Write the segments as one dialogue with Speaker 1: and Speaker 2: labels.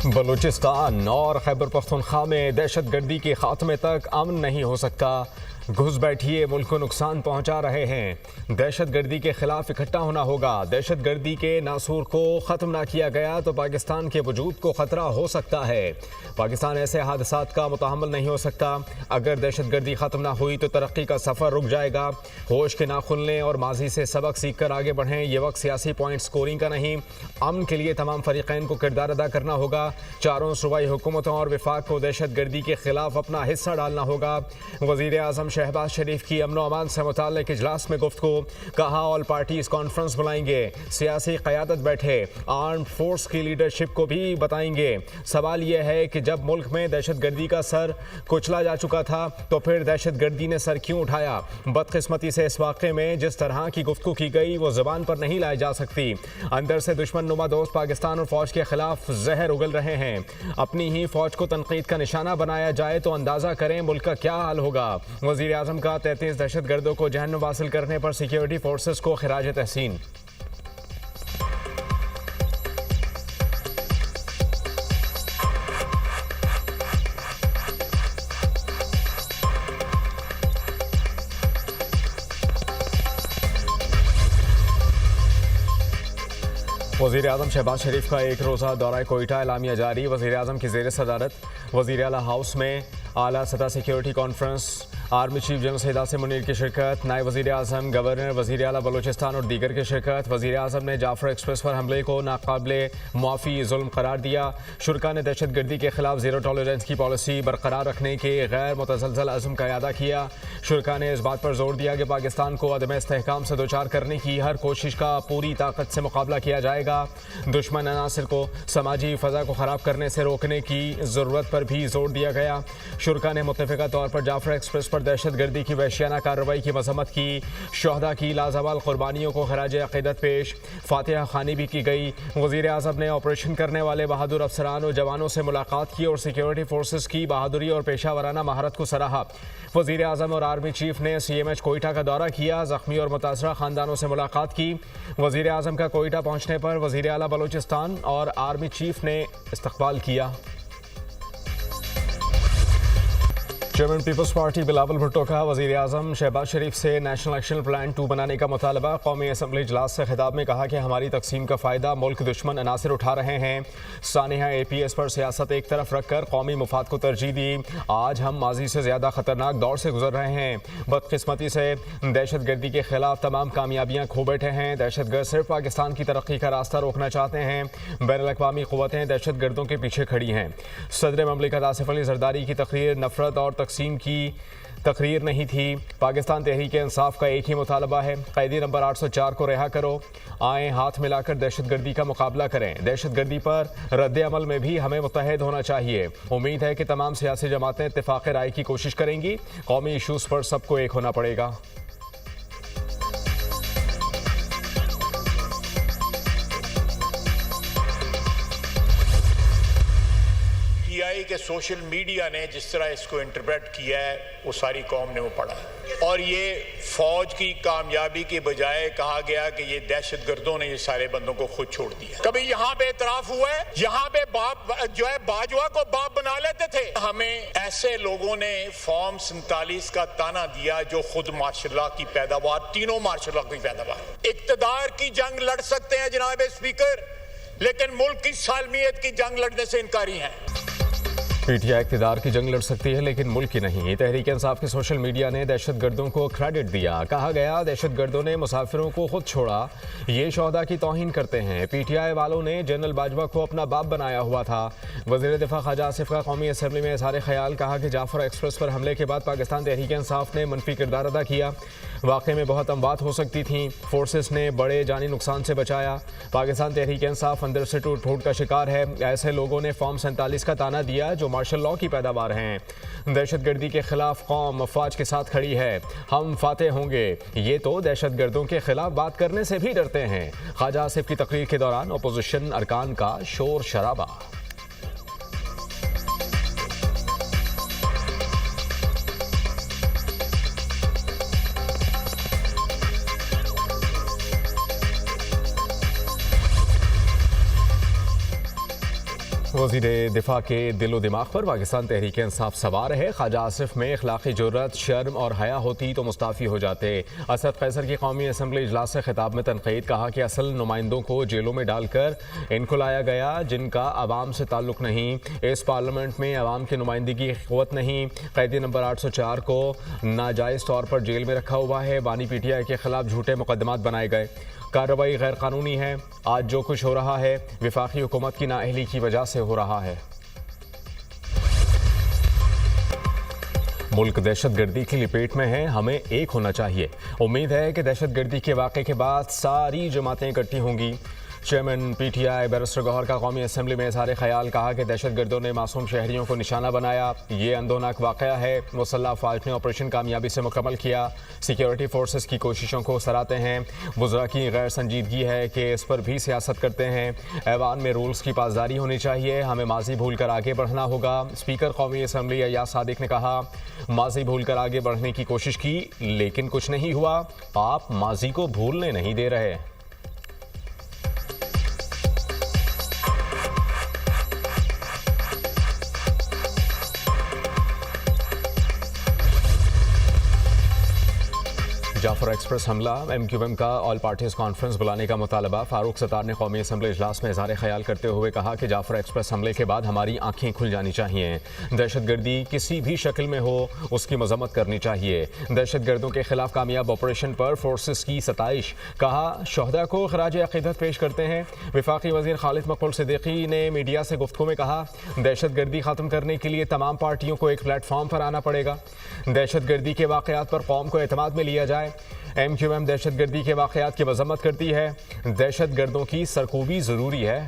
Speaker 1: बलूचिस्तान और खैबर पख्तूनख्वा में दहशत गर्दी के खात्मे तक अमन नहीं हो सकता। घुस बैठिए मुल्क को नुकसान पहुंचा रहे हैं। दहशत गर्दी के खिलाफ इकट्ठा होना होगा। दहशत गर्दी के नासूर को ख़त्म ना किया गया तो पाकिस्तान के वजूद को ख़तरा हो सकता है। पाकिस्तान ऐसे हादसात का मुतहम्मल नहीं हो सकता। अगर दहशत गर्दी ख़त्म ना हुई तो तरक्की का सफ़र रुक जाएगा। होश के ना खुलने और माजी से सबक सीख कर आगे बढ़ें। ये वक्त सियासी पॉइंट स्कोरिंग का नहीं, अमन के लिए तमाम फरीक़ैन को किरदार अदा करना होगा। चारों सूबाई हुकूमतों और विफाक को दहशत गर्दी के खिलाफ अपना हिस्सा डालना होगा। वज़ीर आज़म शहबाज शरीफ की अमन व अमान से मुताल्लिक़ इजलास में गुफ्तगू। कहा ऑल पार्टीज कॉन्फ्रेंस बुलाएंगे, सियासी क़यादत बैठे, आर्म्ड फोर्स की लीडरशिप को भी बताएंगे। सवाल यह है कि जब मुल्क में दहशत गर्दी का सर कुचला जा चुका था तो फिर दहशत गर्दी ने सर क्यों उठाया। बदकिस्मती से इस वाक़े में जिस तरह की गुफ्तगू की गई वो ज़बान पर नहीं लाई जा सकती। अंदर से दुश्मन नुमा दोस्त पाकिस्तान और फ़ौज के खिलाफ जहर उगल रहे हैं। अपनी ही फ़ौज को तनकीद का निशाना बनाया जाए तो अंदाज़ा करें मुल्क का क्या हाल होगा। वज़ीर आज़म का 33 दहशत गर्दों को जहन्नुम वासिल करने पर सिक्योरिटी फोर्सेस को खिराज तहसीन। वज़ीर आज़म शहबाज शरीफ का एक रोज़ा दौरा कोयटा एलामिया जारी। वज़ीर आज़म की ज़ेर सदारत वज़ीर आला हाउस में आला सतह security conference, army chief general Syed Asim Munir की शिरकत, नायब वज़ीर आज़म, गवर्नर, वज़ीर आला बलूचिस्तान और दीगर की शिरकत। वज़ीर आज़म ने जाफर एक्सप्रेस पर हमले को नाकाबिले मुआफ़ी जुल्म करार दिया। शुरका ने दहशत गर्दी के खिलाफ ज़ीरो टॉलरेंस की पॉलिसी बरकरार रखने के गैर मुतज़लज़ल अज़्म का इआदा किया। शुरका ने इस बात पर जोर दिया कि पाकिस्तान को अदम इस्तेहकाम से दोचार करने की हर कोशिश का पूरी ताकत से मुकाबला किया जाएगा। दुश्मन अनासिर को समाजी फ़ज़ा को ख़राब करने से रोकने की ज़रूरत पर भी जोर दिया गया। शुरका ने मुत्तफ़िक़ा तौर पर जाफर एक्सप्रेस पर दहशत गर्दी की वहशियाना कार्रवाई की मज़म्मत की। शोहदा की लाज़वाल कुर्बानियों को खराज अक़ीदत पेश, फातिहा ख़ानी भी की गई। वज़ीर आज़म ने ऑपरेशन करने वाले बहादुर अफसरान और जवानों से मुलाकात की और सिक्योरिटी फोर्सेस की बहादुरी और पेशा वराना महारत को सराहा। वज़ीर आज़म और आर्मी चीफ ने CMH कोयटा का दौरा किया, ज़ख्मी और मुतासरा ख़ानदानों से मुलाकात की। वज़ीर आज़म का कोयटा पहुँचने पर वज़ीर आला बलूचिस्तान और आर्मी चीफ ने इस्तक़बाल किया। चेयरमैन पीपल्स पार्टी बिलावल भुट्टो का वज़ीर आज़म शहबाज शरीफ से नेशनल एक्शन प्लान 2 बनाने का मुतालबा। कौमी असम्बली इजलास से खिताब में कहा कि हमारी तकसीम का फ़ायदा मुल्क दुश्मन अनासिर उठा रहे हैं। सानिया APS पर सियासत एक तरफ रख कर कौमी मुफाद को तरजीह दी। आज हम माजी से ज़्यादा ख़तरनाक दौर से गुजर रहे हैं। बदकिस्मती से दहशत गर्दी के खिलाफ तमाम कामयाबियाँ खो बैठे हैं। दहशत गर्द सिर्फ पाकिस्तान की तरक्की का रास्ता रोकना चाहते हैं। बैनुल-अक़वामी क़ुव्वतें दहशत गर्दों के पीछे खड़ी हैं। सदर ममलिकत आसिफ अली ज़रदारी की तकरीर नफरत और तकसीम की तकरीर नहीं थी। पाकिस्तान तहरीक इंसाफ का एक ही मुतालबा है, कैदी नंबर 804 को रिहा करो। आए हाथ मिलाकर दहशत गर्दी का मुकाबला करें। दहशत गर्दी पर रद्द अमल में भी हमें मुत्तहद होना चाहिए। उम्मीद है कि तमाम सियासी जमातें इत्तेफाक राय की कोशिश करेंगी। कौमी इशूज़ पर सबको एक होना पड़ेगा।
Speaker 2: के सोशल मीडिया ने जिस तरह इसको इंटरप्रेट किया है वो सारी कौम ने वो पढ़ा है और ये फौज की कामयाबी के बजाय कहा गया कि ये दहशत गर्दों ने ये सारे बंदों को खुद छोड़ दिया। कभी यहाँ पे इतराफ हुआ है, यहाँ पे बाप जो है बाजवा को बाप बना लेते थे। हमें ऐसे लोगों ने फॉर्म 47 का ताना दिया जो खुद मार्शल की पैदावार, तीनों मार्शल की पैदावार। इक्तदार की जंग लड़ सकते हैं जनाब स्पीकर, लेकिन मुल्क की सालमियत की जंग लड़ने से इनकारी हैं।
Speaker 1: PTI इक़्तिदार की जंग लड़ सकती है लेकिन मुल्क की नहीं। तहरीक इंसाफ के सोशल मीडिया ने दहशत गर्दों को क्रेडिट दिया। कहा गया दहशत गर्दों ने मुसाफिरों को खुद छोड़ा, ये शोहदा की तौहीन करते हैं। PTI वालों ने जनरल बाजवा को अपना बाप बनाया हुआ था। वज़ीर दिफा ख्वाजा आसिफ का कौमी असम्बली में इज़हार ख्याल। कहा कि जाफर एक्सप्रेस पर हमले के बाद पाकिस्तान तहरीक इंसाफ ने मनफी किरदार अदा किया। वाक़े में बहुत अमवात हो सकती थी, फोर्सेस ने बड़े जानी नुकसान से बचाया। पाकिस्तान तहरीक इंसाफ अंदर से टूट फूट का शिकार है। ऐसे लोगों ने फॉर्म 47 का ताना दिया जो मार्शल लॉ की पैदावार हैं। दहशत गर्दी के खिलाफ कौम अफवाज के साथ खड़ी है। हम फातेह होंगे। ये तो दहशत गर्दों के खिलाफ बात करने से भी डरते हैं। ख्वाजा आसिफ की तकरीर के दौरान अपोजिशन अरकान का शोर शराबा। वज़ीर दिफा के दिलो दिमाग पर पाकिस्तान तहरीक इंसाफ सवार है। ख्वाजा आसिफ में अखलाकी जुर्रत, शर्म और हया होती तो मुस्ताफ़ी हो जाते। असद कैसर की कौमी असम्बली इजलास से खिताब में तनकीद, कहा कि असल नुमाइंदों को जेलों में डालकर इनको लाया गया जिनका आवाम से ताल्लुक़ नहीं। इस पार्लियामेंट में आवाम की नुमाइंदगी की क़ुव्वत नहीं। कैदी नंबर 804 को नाजायज़ तौर पर जेल में रखा हुआ है। बानी PTI के खिलाफ झूठे मुकदमात बनाए गए। कार्रवाई गैर कानूनी है। आज जो कुछ हो रहा है वफाकी हुकूमत की नाअहली की वजह से हो रहा है। मुल्क दहशतगर्दी की लपेट में है, हमें एक होना चाहिए। उम्मीद है कि दहशतगर्दी के वाक़े के बाद सारी जमातें इकट्ठी होंगी। चेयरमैन PTI बैरिस्टर गौहर का कौमी असम्बली में इज़हार ख्याल, कहा कि दहशतगर्दों ने मासूम शहरियों को निशाना बनाया। ये अंदोनाक वाक़या है। मुसल्लह अफ़वाज ने ऑपरेशन कामयाबी से मुकम्मल किया। सिक्योरिटी फोर्सेस की कोशिशों को सराहते हैं। वज़रा की गैर संजीदगी है कि इस पर भी सियासत करते हैं। ऐवान में रूल्स की पासदारी होनी चाहिए। हमें माजी भूल कर आगे बढ़ना होगा। स्पीकर कौमी असम्बली अय्याज सादिक ने कहा, माजी भूल कर आगे बढ़ने की कोशिश की लेकिन कुछ नहीं हुआ। आप माजी को भूलने नहीं दे रहे। जाफर एक्सप्रेस हमला, MQM का ऑल पार्टीज कॉन्फ्रेंस बुलाने का मुतालबा। फारूक सत्तार ने कौमी असम्बली इजलास में इज़हार ख्याल करते हुए कहा कि जाफर एक्सप्रेस हमले के बाद हमारी आंखें खुल जानी चाहिए। दहशतगर्दी किसी भी शक्ल में हो उसकी मजम्मत करनी चाहिए। दहशतगर्दों के खिलाफ कामयाब ऑपरेशन पर फोर्सेस की सताइश, कहा शहदा को खराज अकीदत पेश करते हैं। वफाकी वज़ीर खालिद मकबूल सिद्दीकी ने मीडिया से गुफ्तगू में कहा, दहशतगर्दी ख़त्म करने के लिए तमाम पार्टियों को एक प्लेटफॉर्म पर आना पड़ेगा। दहशतगर्दी के वाक़यात पर कौम को एतमाद में लिया जाए। MQM दहशतगर्दी के वाक़यात की मजम्मत करती है। दहशतगर्दों की सरकूबी ज़रूरी है।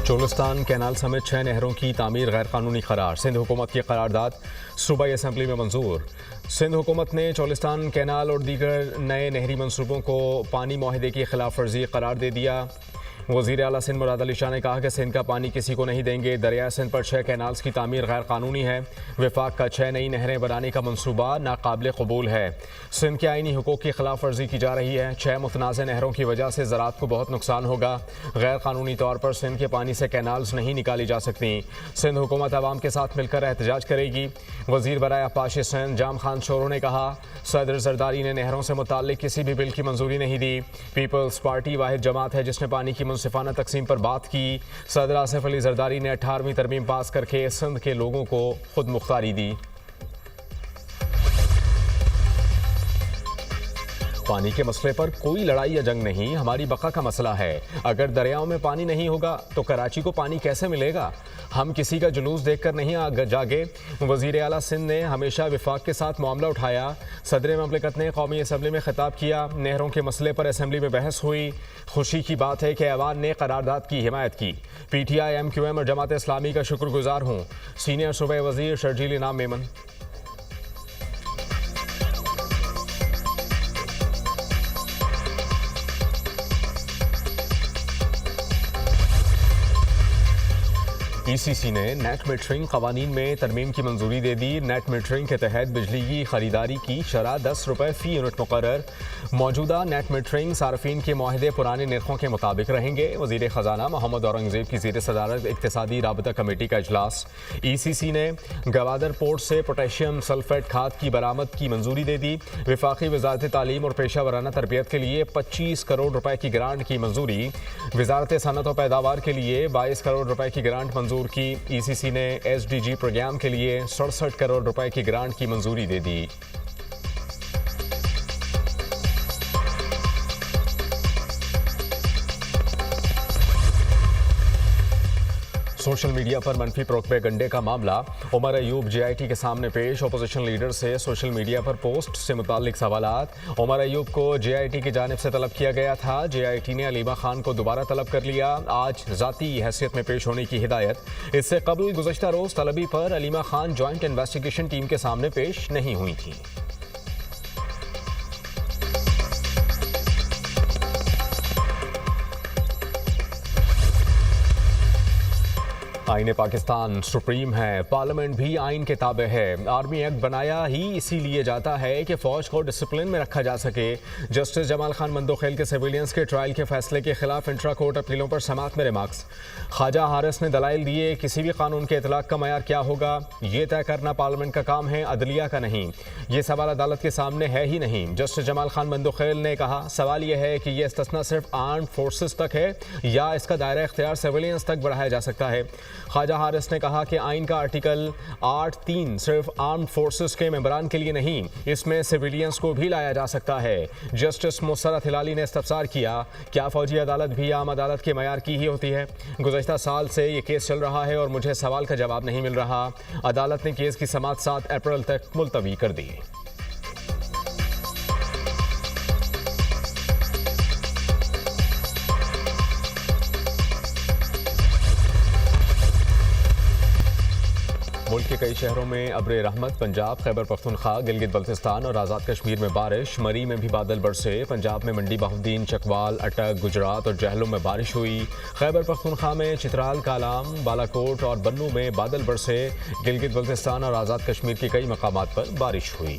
Speaker 1: चोलिस्तान कैनाल समेत 6 नहरों की तामीर गैर कानूनी करार। सिंध हुकूमत की करारदाद सूबाई असम्बली में मंजूर। सिंध हुकूमत ने चोलिस्तान कैनाल और दीगर नए नहरी मनसूबों को पानी मुआहदे की खिलाफ वर्जी करार दे दिया। वज़ीर आला सिंध मुराद अली शाह ने कहा कि सिंध का पानी किसी को नहीं देंगे। दरिया सिंध पर 6 कैनाल्स की तामीर गैर कानूनी है। वफाक का 6 नई नहरें बनाने का मनसूबा नाकाबिल कबूल है। सिंध के आइनी हुकूक की खिलाफ वर्जी की जा रही है। 6 मुतनाज़ नहरों की वजह से ज़राअत को बहुत नुकसान होगा। गैर कानूनी तौर पर सिंध के पानी से कैनाल्स नहीं निकाली जा सकती। सिंध हुकूमत आवाम के साथ मिलकर एहतजाज करेगी। वज़ीर बराए आपाशी सिंध जाम खान शोरो ने कहा, सदर जरदारी ने नहरों से मुताल्लिक किसी भी बिल की मंजूरी नहीं दी। पीपल्स पार्टी वाहिद जमात है जिसने पानी की मुनसिफाना तकसीम पर बात की। सदर आसिफ अली जरदारी ने 18वीं तरमीम पास करके सिंध के लोगों को खुद मुख्तारी दी। पानी के मसले पर कोई लड़ाई या जंग नहीं, हमारी बका का मसला है। अगर दरियाओं में पानी नहीं होगा तो कराची को पानी कैसे मिलेगा? हम किसी का जुलूस देखकर नहीं जागे। वज़ीर आला सिंध ने हमेशा विफाक के साथ मामला उठाया। सदर ममलिकत ने कौमी असम्बली में खिताब किया। नहरों के मसले पर असम्बली में बहस हुई। खुशी की बात है कि ऐवान ने करारदाद की हिमायत की। PTI, MQM और जमात इस्लामी का शुक्रगुजार हूँ। सीनियर सूबाई वज़ीर शर्जील इनाम मेमन। ECC ने नेट मीटरिंग कवानीन में तरमीम की मंजूरी दे दी। नेट मीटरिंग के तहत बिजली की खरीदारी की शरह 10 रुपये फ़ी यूनिट मुकर्रर। मौजूदा नेट मीटरिंग सार्फिन के मुआहदे पुराने निर्खों के मुताबिक रहेंगे। वज़ीर ख़जाना मोहम्मद औरंगज़ेब की ज़ेर सदारत इक़्तिसादी राबता कमेटी का इजलास। ECC ने गवादर पोर्ट से पोटेशियम सल्फेट खाद की बरामद की मंजूरी दे दी। वफाकी वज़ारत तालीम और पेशा वराना तरबियत के लिए 25 करोड़ रुपए की ग्रांट की मंजूरी। वज़ारत सनअत और पैदावार के लिए 22 करोड़ रुपए की ग्रांट मंजूर की। ECC ने SDG प्रोग्राम के लिए 67 करोड़ रुपए की ग्रांट की मंजूरी दे दी। सोशल मीडिया पर मनफी प्रोपेगंडे का मामला। उमर अयूब JIT के सामने पेश। अपोजिशन लीडर से सोशल मीडिया पर पोस्ट से मुताल्लिक सवालात। उमर अयूब को JIT की जानिब से तलब किया गया था। JIT ने अलीमा खान को दोबारा तलब कर लिया। आज ज़ाती हैसियत में पेश होने की हिदायत। इससे कबल गुज़श्ता रोज़ तलबी पर Aleema Khan joint investigation team के सामने पेश नहीं हुई थी। आईन पाकिस्तान सुप्रीम है, पार्लियामेंट भी आइन के ताबे है। आर्मी एक्ट बनाया ही इसीलिए जाता है कि फौज को डिसिप्लिन में रखा जा सके। जस्टिस जमाल खान मंदोखेल के सिविलियंस के ट्रायल के फैसले के खिलाफ इंट्रा कोर्ट अपीलों पर समाअत में रिमार्क्स। ख्वाजा हारिस ने दलाइल दिए, किसी भी कानून के इतलाक का मयार क्या होगा ये तय करना पार्लियामेंट का काम है, अदलिया का नहीं। ये सवाल अदालत के सामने है ही नहीं। जस्टिस जमाल खान मंदोखेल ने कहा, सवाल यह है कि यह इस्तिस्ना सिर्फ आर्म्ड फोर्सेस तक है या इसका दायरा इख्तियार सिविलियंस तक बढ़ाया जा सकता है। ख्वाजा हारिस ने कहा कि आइन का आर्टिकल 8(3) सिर्फ आर्म्ड फोर्सेस के मेंबरान के लिए नहीं, इसमें सिविलियंस को भी लाया जा सकता है। जस्टिस मुसरत हिलाली ने इस्तफसार किया, क्या फौजी अदालत भी आम अदालत के मयार की ही होती है? गुज़श्ता साल से ये केस चल रहा है और मुझे सवाल का जवाब नहीं मिल रहा। अदालत ने केस की समाअत 7 अप्रैल तक मुलतवी कर दी। मुल्क के कई शहरों में अब्रे रहमत। पंजाब, खैबर पख्तूनख्वा, गिलगित बल्तिस्तान और आज़ाद कश्मीर में बारिश। मरी में भी बादल बरसे। पंजाब में मंडी, बहाउद्दीन, चकवाल, अटक, गुजरात और जहलम में बारिश हुई। खैबर पख्तूनख्वा में चित्राल, कालाम, बालाकोट और बन्नू में बादल बरसे। गिलगित बल्तिस्तान और आज़ाद कश्मीर के कई मकामात पर बारिश हुई।